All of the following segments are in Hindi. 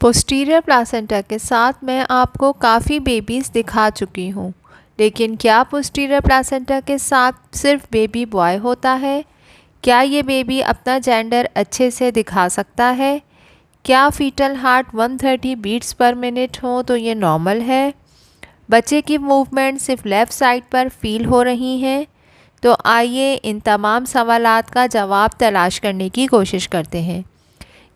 पोस्टीरियर प्लासेंटा के साथ मैं आपको काफ़ी बेबीज़ दिखा चुकी हूँ, लेकिन क्या पोस्टीरियर प्लासेंटा के साथ सिर्फ बेबी बॉय होता है? क्या ये बेबी अपना जेंडर अच्छे से दिखा सकता है? क्या fetal heart 130 beats per minute हो तो ये नॉर्मल है? बच्चे की मूवमेंट सिर्फ लेफ़्ट साइड पर फील हो रही हैं? तो आइए इन तमाम सवालात का जवाब तलाश करने की कोशिश करते हैं।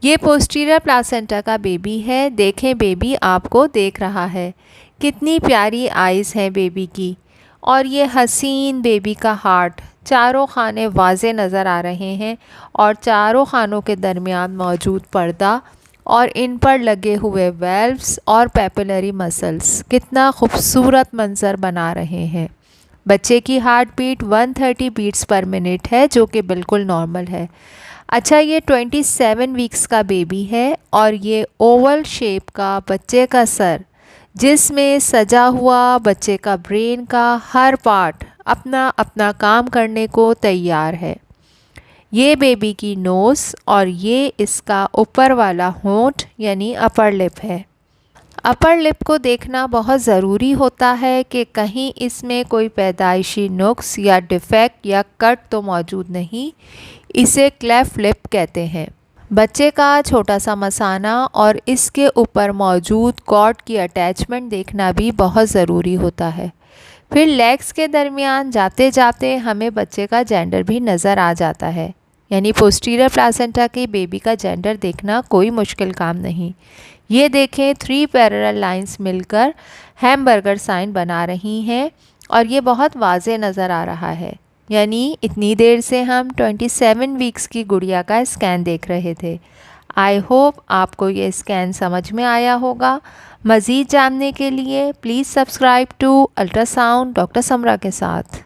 ये पोस्टीरियर प्लासेंटा का बेबी है। देखें, बेबी आपको देख रहा है। कितनी प्यारी आइज़ हैं बेबी की। और ये हसीन बेबी का हार्ट। चारों खाने वाज़े नज़र आ रहे हैं और चारों खानों के दरमियान मौजूद पर्दा और इन पर लगे हुए वेल्व्स और पेपिलरी मसल्स कितना खूबसूरत मंज़र बना रहे हैं। बच्चे की heart beat 130 beats per minute है, जो कि बिल्कुल नॉर्मल है। अच्छा, ये 27 वीक्स का बेबी है और ये ओवल शेप का बच्चे का सर, जिसमें सजा हुआ बच्चे का ब्रेन का हर पार्ट अपना अपना काम करने को तैयार है। ये बेबी की नोज़ और ये इसका ऊपर वाला होंठ यानी अपर लिप है। अपर लिप को देखना बहुत ज़रूरी होता है कि कहीं इसमें कोई पैदाइशी नुक्स या डिफेक्ट या कट तो मौजूद नहीं। इसे क्लेफ्ट लिप कहते हैं। बच्चे का छोटा सा मसाना और इसके ऊपर मौजूद कॉर्ड की अटैचमेंट देखना भी बहुत ज़रूरी होता है। फिर लेग्स के दरमियान जाते जाते हमें बच्चे का जेंडर भी नज़र आ जाता है, यानी पोस्टीरियर प्लासेंटा के बेबी का जेंडर देखना कोई मुश्किल काम नहीं। ये देखें, 3 पैरेलल लाइंस मिलकर हैमबर्गर साइन बना रही हैं और ये बहुत वाज़े नज़र आ रहा है। यानी इतनी देर से हम 27 वीक्स की गुड़िया का स्कैन देख रहे थे। आई होप आपको ये स्कैन समझ में आया होगा। मज़ीद जानने के लिए please subscribe to ultrasound doctor Samra के साथ।